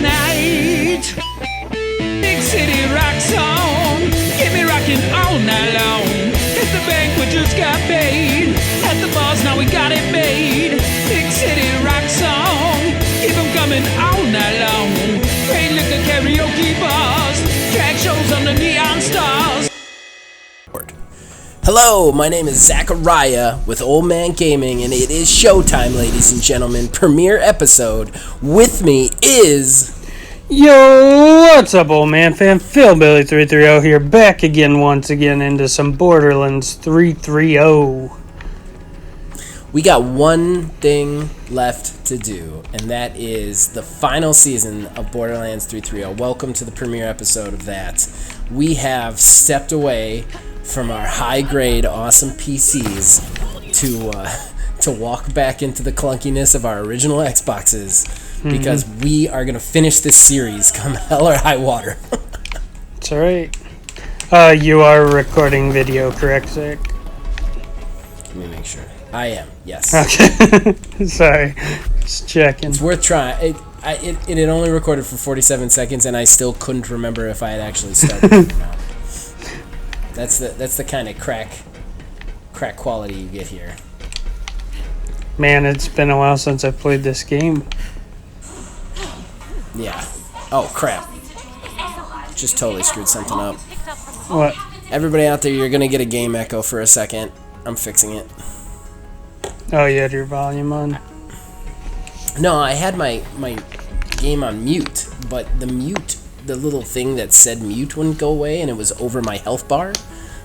night. Big city rock song, get me rocking all night long. At the banquet just got paid, at the bars now we got it made. Big city rock song, keep 'em coming all night long. Great liquor karaoke bars, drag shows on the neon stars. Hello, my name is Zachariah with Old Man Gaming, and it is showtime, ladies and gentlemen. Premiere episode. With me is... Yo, what's up, Old Man fan? Philbilly330 here, back again once again into some Borderlands 330. We got one thing left to do, and that is the final season of Borderlands 330. Welcome to the premiere episode of that. We have stepped away from our high-grade, awesome PCs to walk back into the clunkiness of our original Xboxes, because we are going to finish this series come hell or high water. That's alright. You are recording video, correct, Zach? Let me make sure. I am, yes. Okay. Sorry. Just checking. It's worth trying. It had only recorded for 47 seconds, and I still couldn't remember if I had actually started or not. That's the kind of crack quality you get here. Man, it's been a while since I played this game. Yeah. Oh, crap. Just totally screwed something up. What? Everybody out there, you're going to get a game echo for a second. I'm fixing it. Oh, you had your volume on? No, I had my game on mute, but the little thing that said mute wouldn't go away, and it was over my health bar.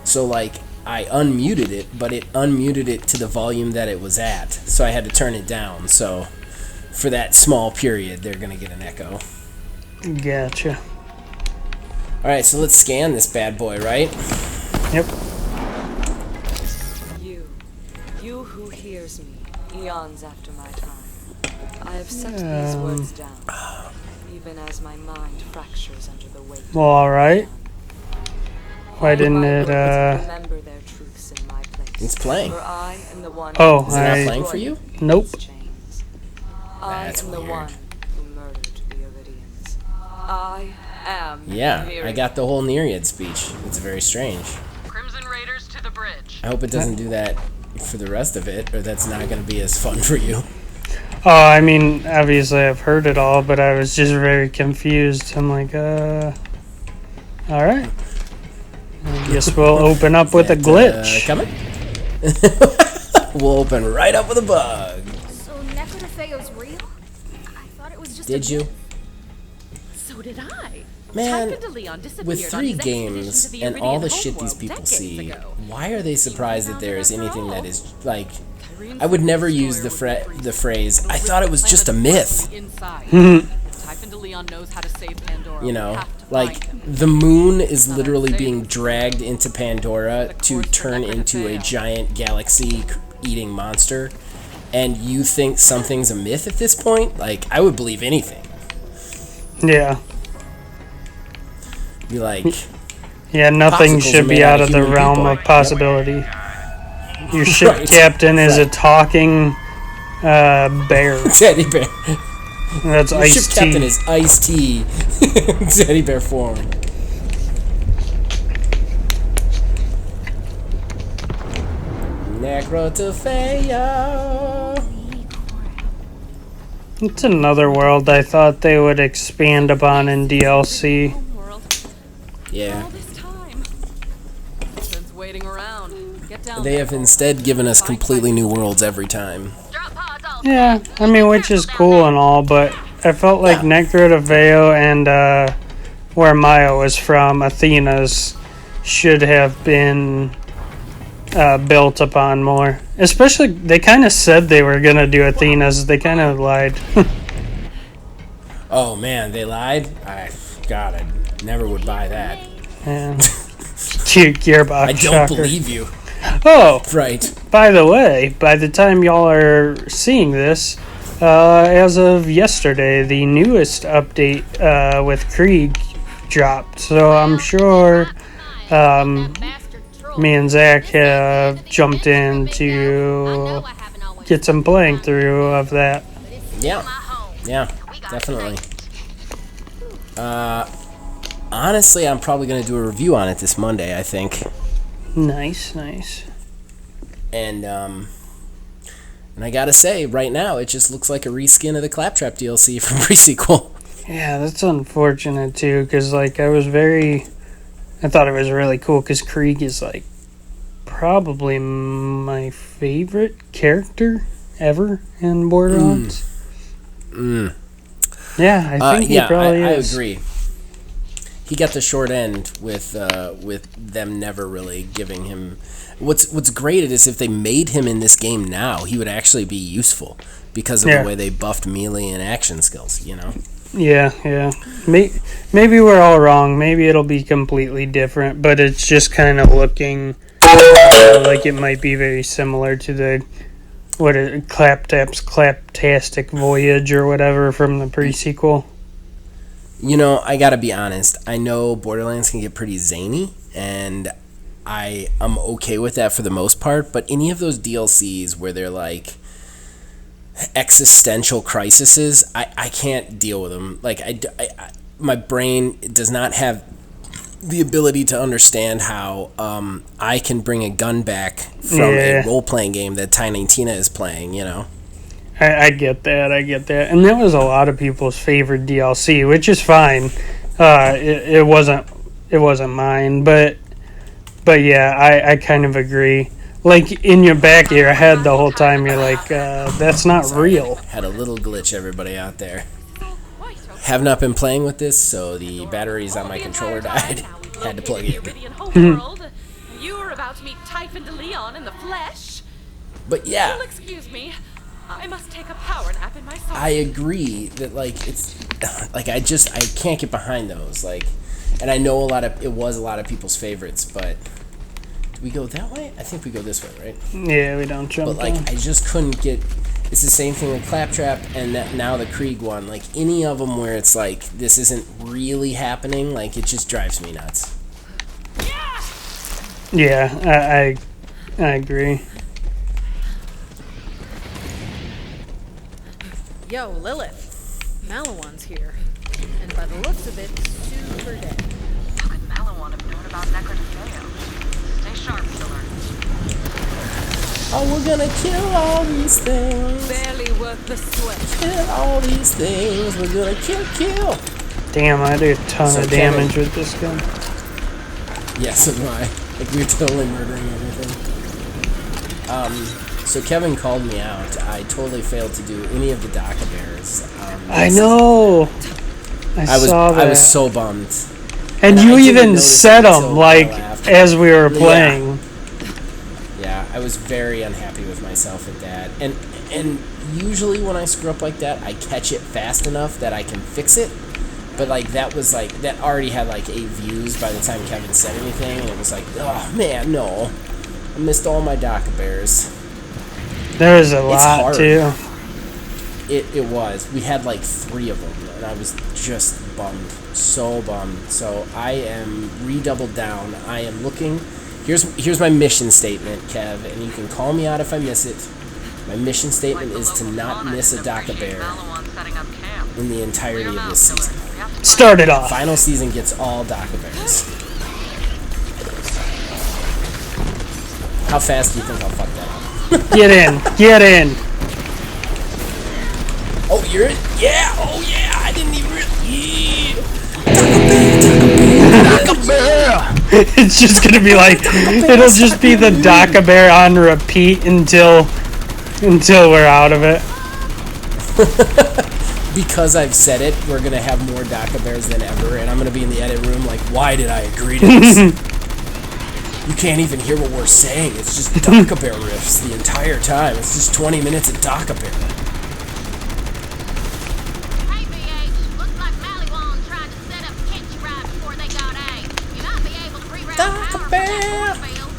So, like, I unmuted it, but it unmuted it to the volume that it was at. So I had to turn it down. So for that small period, they're going to get an echo. Gotcha. All right, so let's scan this bad boy, right? Yep. You who hears me, eons after my time, I have set these words down, even as my mind fractures under the weight. Well, alright. Why didn't it, Remember their truths in my place. It's playing. For I am the one Oh, Is it not playing for you? Nope. That's I am the weird. one who murdered the Iridians. I am Yeah, Nereid. I got the whole Nereid speech. It's very strange. Crimson Raiders to the bridge. I hope it doesn't do that for the rest of it, or that's not going to be as fun for you. Oh, I mean, obviously I've heard it all, but I was just very confused. I'm like, alright. I guess we'll open up with a glitch. Coming? We'll open right up with a bug. So Necrotofeyo's real? I thought it was just Did you? So did I. Man, Typhon de Leon disappeared with on 3 his expedition games to the and all the Iridian shit these homeworld people decades see, ago. why are they surprised that there is Found it anything after that all. is, like... Kyrian's I would never destroyer use the would phrase, freeze I thought it was the just a planet myth. from the inside. Typhon de Leon knows how to save Pandora. You We know, have to like, find him. the moon is literally being dragged into Pandora to turn into a giant galaxy-eating monster, and you think something's a myth at this point? Like, I would believe anything. Yeah. Be like, Yeah, nothing Popsicles are should made be out out of of the human realm people. of possibility. Your ship Right. captain is a talking bear. teddy bear. That's Your ship Ice-T. captain is Ice-T. Teddy bear form. Necrotofeyo. It's another world I thought they would expand upon in DLC. Homeworld. Yeah. All this time. Since waiting around. Get down They there, have Cole. instead given us completely new worlds every time. Drop pods all Yeah, I mean, which is cool and all, but I felt like Necrotofeyo and where Maya was from, Athena's, should have been built upon more. Especially, they kind of said they were going to do Athena's. They kind of lied. Oh man, they lied? God, I never would buy that. Yeah. Gearbox. I don't shocker. believe you. Oh, Right. by the way, by the time y'all are seeing this, as of yesterday, the newest update with Krieg dropped. So I'm sure me and Zach have jumped in to get some playing through of that. Yeah. Yeah, definitely. Honestly, I'm probably going to do a review on it this Monday, I think. Nice. And I gotta say, right now, it just looks like a reskin of the Claptrap DLC from pre-sequel. Yeah, that's unfortunate too, because I thought it was really cool, because Krieg is probably my favorite character ever in Borderlands. Yeah, I think he probably is. I agree. He got the short end with them never really giving him. What's great is if they made him in this game now, he would actually be useful because of the way they buffed melee and action skills. Yeah. Maybe we're all wrong. Maybe it'll be completely different, but it's just kind of looking like it might be very similar to the Claptrap's Claptastic Voyage or whatever from the pre-sequel. I gotta be honest. I know Borderlands can get pretty zany, and I'm okay with that for the most part, but any of those DLCs where they're existential crises, I can't deal with them. My brain does not have the ability to understand how I can bring a gun back from a role-playing game that Tiny Tina is playing, I get that. And that was a lot of people's favorite DLC, which is fine. It wasn't mine, but yeah, I kind of agree. In your back of your head the whole time, you're that's not real. Had a little glitch, everybody out there. Have not been playing with this, so the batteries on my controller died. Had to plug it in. You were about to meet Typhon de Leon in the flesh. But yeah. You'll excuse me. I must take a power nap in my soul. I agree that it's I can't get behind those and I know it was a lot of people's favorites, but do we go that way? I think we go this way, right? Yeah, we don't jump. But I just couldn't get. It's the same thing with Claptrap and now the Krieg one. Any of them where it's this isn't really happening. It just drives me nuts. Yeah, I agree. Yo, Lilith. Malawan's here. And by the looks of it, super dead. How could Malawan have known about Necrotofeyo? Stay sharp, killer. Oh, we're gonna kill all these things. Barely worth the sweat. Kill all these things. We're gonna kill. Damn, I do a ton of damage with this gun. Yeah, so do I. We're totally murdering everything. So Kevin called me out. I totally failed to do any of the DACA bears. I know. I saw that. I was so bummed. And you even said them as we were playing. Yeah, I was very unhappy with myself at that. And usually when I screw up like that, I catch it fast enough that I can fix it. But that was that already had 8 views by the time Kevin said anything, and it was oh man, no, I missed all my DACA bears. There was a lot too. It was. We had 3 of them, and I was just bummed, so bummed. So I am redoubled down. I am looking. Here's my mission statement, Kev, and you can call me out if I miss it. My mission statement is to not miss a DACA bear in the entirety of this season. Start it off. Final season gets all DACA bears. How fast do you think I'll fuck that up? Get in. Oh, you're in? Yeah. Oh, yeah. I didn't even. DACA bear. It's just gonna be it'll just be the DACA bear on repeat until we're out of it. Because I've said it, we're gonna have more DACA bears than ever, and I'm gonna be in the edit room why did I agree to this? You can't even hear what we're saying. It's just DACA bear riffs the entire time. It's just 20 minutes of DACA bear. Hey, BH. Looks like Malawan tried to set up a catch ride before they got A. You might be able to reroute DACA power bear. from that field.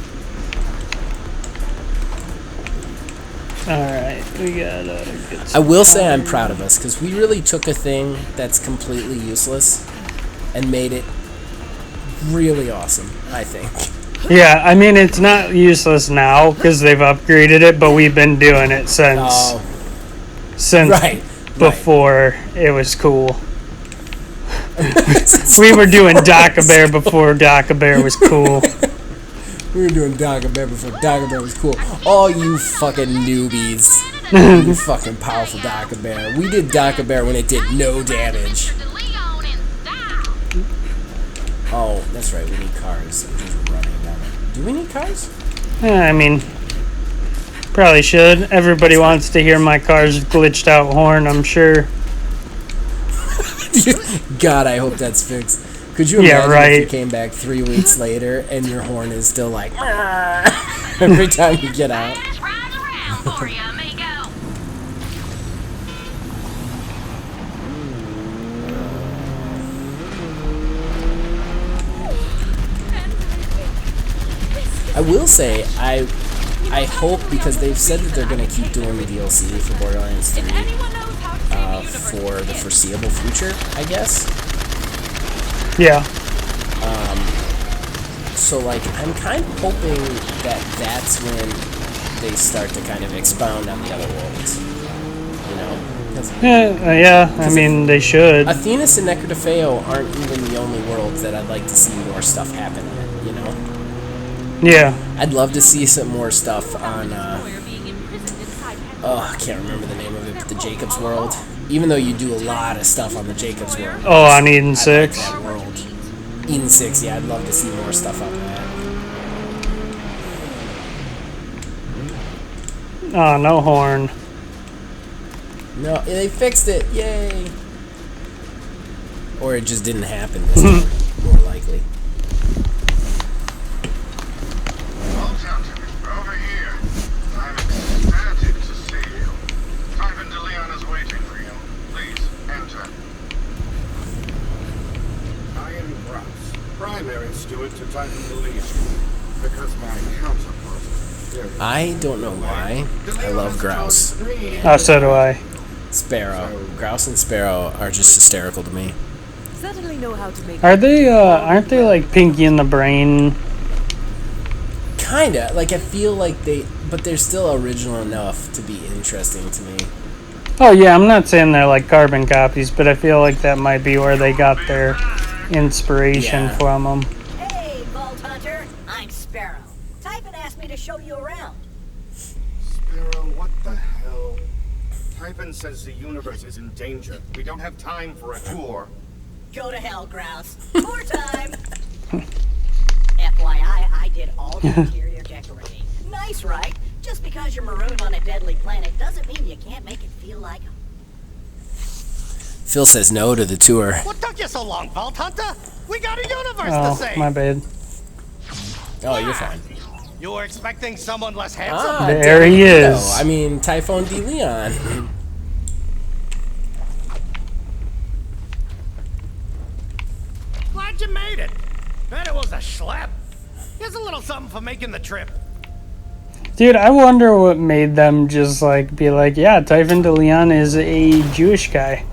Alright, we got I will say I'm proud of us, because we really took a thing that's completely useless and made it really awesome, I think. Yeah, I mean, it's not useless now because they've upgraded it, but we've been doing it since Right. before it was cool. We were doing Dock-a-Bear before Dock-a-Bear was cool. We were doing Dock-a-Bear before Dock-a-Bear was cool. All you fucking newbies. You fucking powerful Dock-a-Bear. We did Dock-a-Bear when it did no damage. Oh, that's right. We need cars. I'm just running down it. Do we need cars? Yeah, I mean, probably should. Everybody wants to hear my car's glitched out horn, I'm sure. God, I hope that's fixed. Could you imagine if you came back 3 weeks later and your horn is still like every time you get out? I will say, I hope, because they've said that they're going to keep doing the DLC for Borderlands 3 for the foreseeable future, I guess. Yeah. So, like, I'm kind of hoping that that's when they start to kind of expound on the other worlds. You know? Yeah, I mean, they should. Athenas and Necrotofeyo aren't even the only worlds that I'd like to see more stuff happen in, you know? Yeah. I'd love to see some more stuff on, I can't remember the name of it, but the Jacob's World. Even though you do a lot of stuff on the Jacob's World. Oh, on Eden 6? Like that world. Eden 6, yeah, I'd love to see more stuff on that. Oh, no horn. No, they fixed it, yay! Or it just didn't happen this time, more likely. Over here. I'm ecstatic to see you. Ivan de Leon is waiting for you. Please, enter. I am Grouse, primary steward to Titan de Leon. Because my counterpart... I don't know why. I love Grouse. Oh, so do I. Sparrow. Grouse and Sparrow are just hysterical to me. Certainly know how to make. Are they, aren't they like Pinky in the Brain? Kinda. Like, I feel like but they're still original enough to be interesting to me. Oh, yeah, I'm not saying they're like carbon copies, but I feel like that might be where they got their inspiration from them. Hey, Vault Hunter. I'm Sparrow. Typhon asked me to show you around. Sparrow, what the hell? Typhon says the universe is in danger. We don't have time for a tour. Go to hell, Grouse. More time. FYI, I did all the interior decorating. Nice, right? Just because you're marooned on a deadly planet doesn't mean you can't make it feel like home. Phil says no to the tour. What took you so long, Vault Hunter? We got a universe to save. My bad. Oh, you're fine. You were expecting someone less handsome? There he is. No, I mean, Typhon de Leon. Glad you made it. Bet it was a schlep. Here's a little something for making the trip. Dude, I wonder what made them just like be like, yeah, Typhon de Leon is a Jewish guy.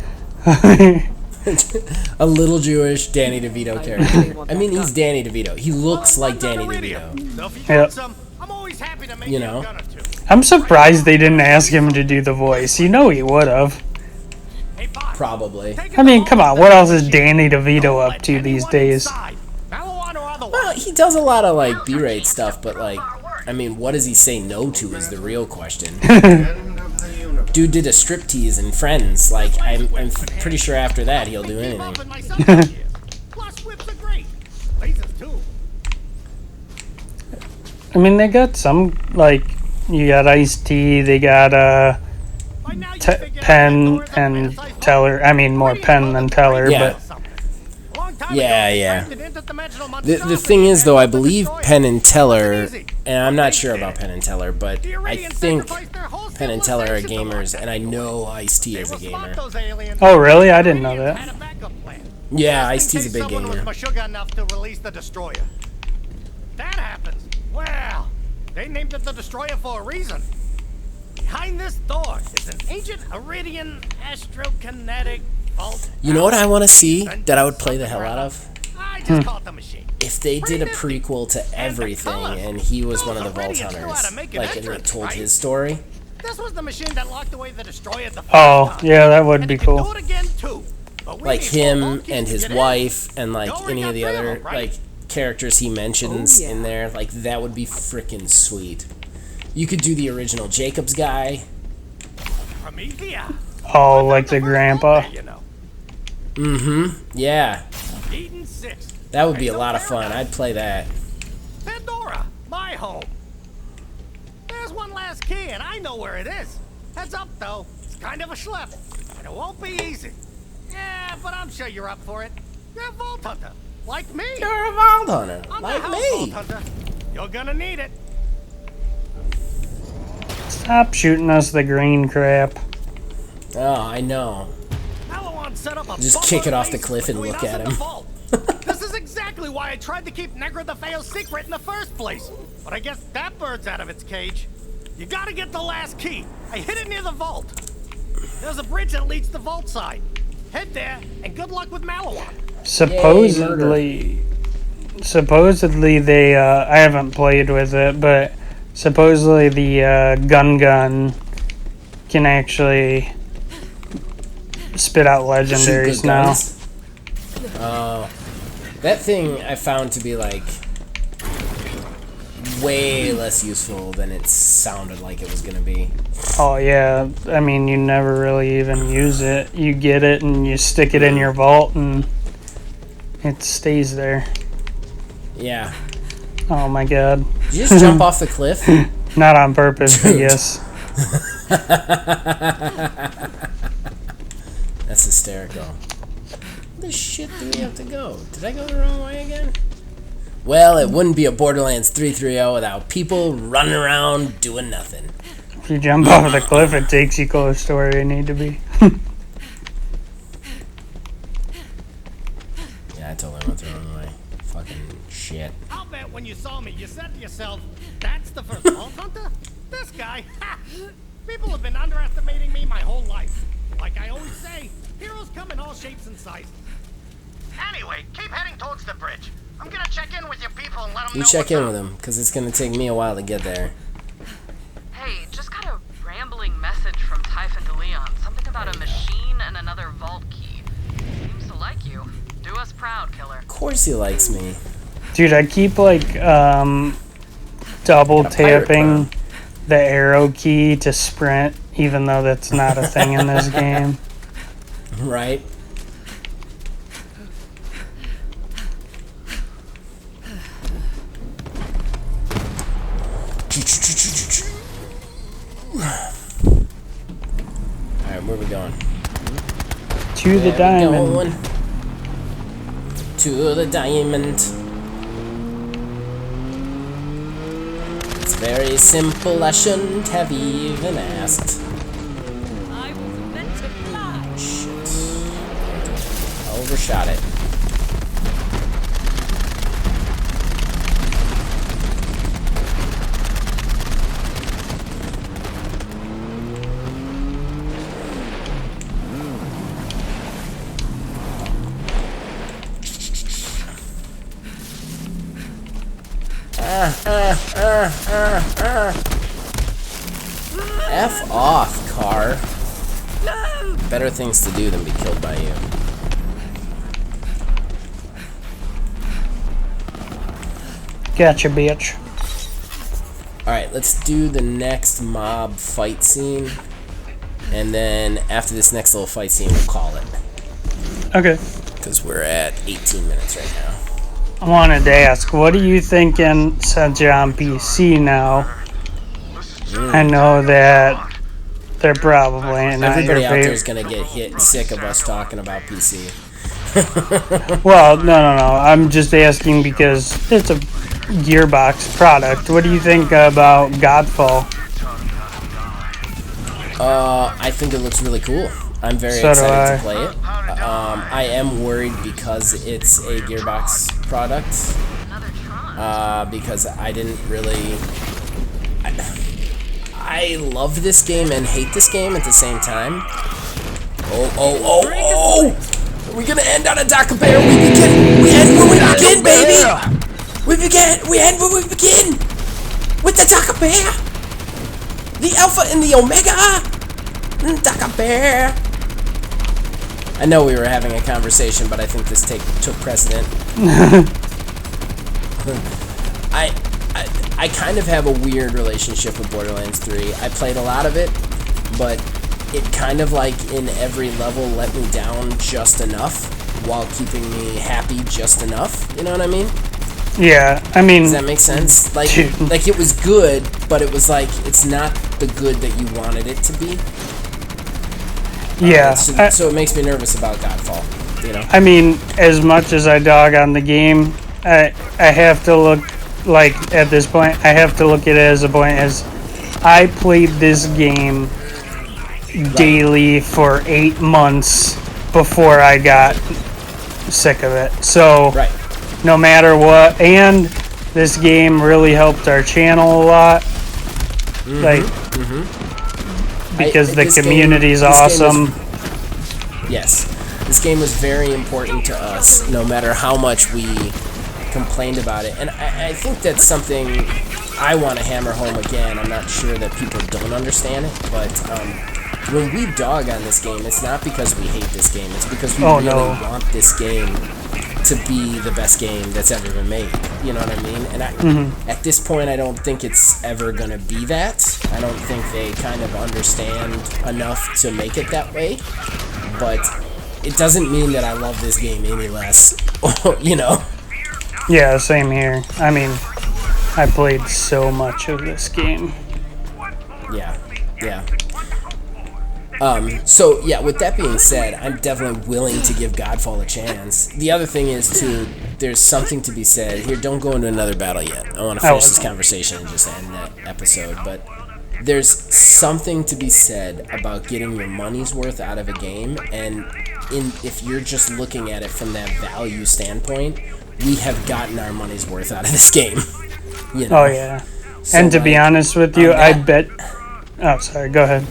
A little Jewish Danny DeVito character. I mean, he's Danny DeVito. He looks like Danny DeVito. Yep. I'm always happy to make you know? I'm surprised they didn't ask him to do the voice. You know he would have. Probably. I mean, come on, what else is Danny DeVito up to these days? Well, he does a lot of like B-rate stuff, but like, I mean, what does he say no to is the real question. Dude did a striptease in Friends. Like, I'm pretty sure after that he'll do anything. I mean, they got some, like, you got Ice-T, they got, Penn and Teller. I mean, more Penn than Teller, but... Yeah. The thing is, though, I believe Penn and Teller, and I'm not sure about Penn and Teller, but I think Penn and Teller are gamers, and I know Ice-T is a gamer. Oh, really? I didn't know that. Yeah, Ice-T's a big gamer. That happens. Well, they named it the Destroyer for a reason. Behind this door is an ancient Iridian astrokinetic vault. You know what I want to see that I would play the hell out of? I just call it the machine. If they did a prequel to everything and he was one of the Vault Hunters, like, and it told his story. This was the machine that locked away the Destroyer the Oh, yeah, that would be cool. Do it again too. But like him and his wife and like any of the other like characters he mentions in there, like that would be freaking sweet. You could do the original Jacob's guy. Oh, like the grandpa. Yeah. That would be a lot of fun. I'd play that. Pandora, my home. There's one last key, and I know where it is. Heads up, though. It's kind of a schlep, and it won't be easy. Yeah, but I'm sure you're up for it. You're a vault hunter, like me. You're a vault hunter, I'm like the me. vault hunter. You're gonna need it. Stop shooting us the green crap. Oh, I know. Set up a just kick it off the cliff and between look us at and the him. vault. This is exactly why I tried to keep Necrotofeyo's secret in the first place. But I guess that bird's out of its cage. You gotta get the last key. I hid it near the vault. There's a bridge that leads to the vault side. Head there, and good luck with Malawan. Supposedly they, I haven't played with it, but supposedly the gun can actually spit out legendaries now. Oh, that thing I found to be like way less useful than it sounded like it was gonna be. Oh yeah, I mean you never really even use it. You get it and you stick it in your vault and it stays there. Yeah. Oh my god. Did you just jump off the cliff? Not on purpose, but yes. That's hysterical. Where the shit do we have to go? Did I go the wrong way again? Well, it wouldn't be a Borderlands 3.3.0 without people running around doing nothing. If you jump off the cliff, it takes you close to where you need to be. Yeah, I totally went the wrong way. Fucking shit. I'll bet when you saw me, you said to yourself, that's the first vault hunter? This guy? Ha! People have been underestimating me my whole life. Like I always say, heroes come in all shapes and sizes. Anyway, keep heading towards the bridge. I'm gonna check in with your people and let them know. You check in with them, because it's gonna take me a while to get there. Hey, just got a rambling message from Typhon de Leon. Something about a machine and another vault key. Seems to like you. Do us proud, killer. Of course he likes me. Dude, I keep like double tapping the arrow key to sprint, even though that's not a thing in this game. Right? Alright, where are we going? To the diamond. Going to the diamond. It's very simple, I shouldn't have even asked. I was meant to fly. Shit. I overshot it. F off, car. Better things to do than be killed by you. Gotcha, bitch. Alright, let's do the next mob fight scene. And then after this next little fight scene, we'll call it. Okay. Because we're at 18 minutes right now. I wanted to ask, what are you thinking since you're on PC now? I know that they're probably not Everybody your out there favorite. is going to get hit sick of us talking about PC. Well, no. I'm just asking because it's a Gearbox product. What do you think about Godfall? I think it looks really cool. I'm very So do excited I. to play it. I am worried because it's a Gearbox product. Because I didn't really... I love this game and hate this game at the same time. Oh! Are we gonna end on a Dr. Bear? We end where we begin, baby! We end where we begin! With the Dr. Bear! The Alpha and the Omega! Dr. Bear! I know we were having a conversation, but I think this took precedent. I kind of have a weird relationship with Borderlands 3. I played a lot of it, but it kind of like in every level let me down just enough while keeping me happy just enough. You know what I mean? Yeah, I mean... Does that make sense? Like it was good, but it was like, it's not the good that you wanted it to be. Yeah. So it makes me nervous about Godfall, you know? I mean, as much as I dog on the game, I have to look, like, at this point, I have to look at it as a point as I played this game daily for 8 months before I got sick of it. So, no matter what, and this game really helped our channel a lot. Because the community is awesome. Yes. This game was very important to us, no matter how much we complained about it. And I think that's something I want to hammer home again. I'm not sure that people don't understand it, but when we dog on this game, it's not because we hate this game. It's because we really want this game to be the best game that's ever been made. You know what I mean? And at this point, I don't think it's ever going to be that. I don't think they kind of understand enough to make it that way. But it doesn't mean that I love this game any less, you know? Yeah, same here. I mean, I played so much of this game. Yeah. So, yeah, with that being said, I'm definitely willing to give Godfall a chance. The other thing is, too, there's something to be said. Here, don't go into another battle yet. I want to finish this conversation and just end that episode. But there's something to be said about getting your money's worth out of a game. And if you're just looking at it from that value standpoint, we have gotten our money's worth out of this game. You know? Oh, yeah. So, and to be honest with you, I bet... Oh, sorry, go ahead.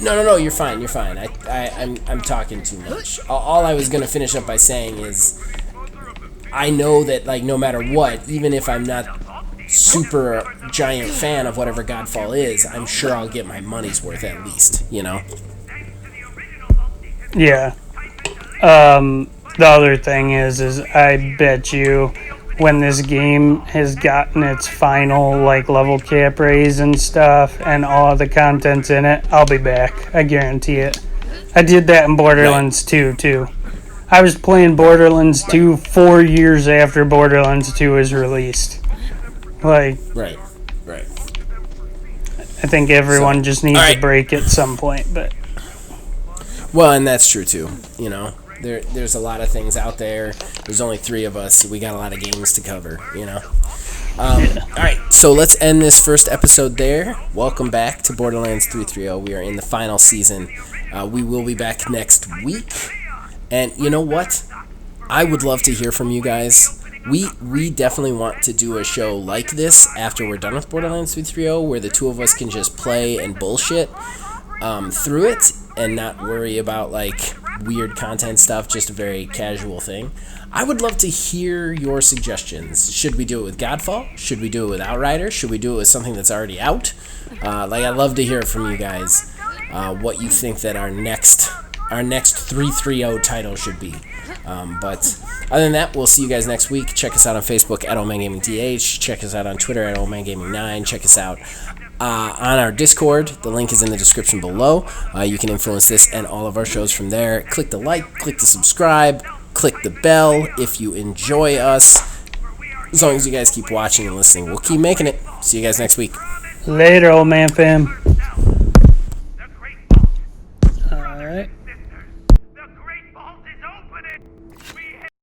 No, you're fine. I'm talking too much. All I was going to finish up by saying is I know that, like, no matter what, even if I'm not super giant fan of whatever Godfall is, I'm sure I'll get my money's worth at least, you know? Yeah. The other thing is I bet you when this game has gotten its final, like, level cap raise and stuff and all the content's in it, I'll be back. I guarantee it. I did that in Borderlands 2, too. I was playing Borderlands 2 4 years after Borderlands 2 was released. Like... Right. I think everyone just needs a break at some point, but... Well, and that's true, too, you know? There's a lot of things out there. There's only 3 of us. So we got a lot of games to cover, you know. All right, so let's end this first episode there. Welcome back to Borderlands 330. We are in the final season. We will be back next week. And you know what? I would love to hear from you guys. We definitely want to do a show like this after we're done with Borderlands 330, where the 2 of us can just play and bullshit through it and not worry about, like, weird content stuff, just a very casual thing. I would love to hear your suggestions. Should we do it with Godfall? Should we do it with Outriders? Should we do it with something that's already out? I'd love to hear from you guys what you think that our next 330 title should be. But other than that, we'll see you guys next week. Check us out on Facebook at OldManGamingDH. Check us out on Twitter at OldManGaming9. Check us out on our Discord. The link is in the description below. You can influence this and all of our shows from there. Click the like, click the subscribe, click the bell if you enjoy us. As long as you guys keep watching and listening, we'll keep making it. See you guys next week. Later, old man fam.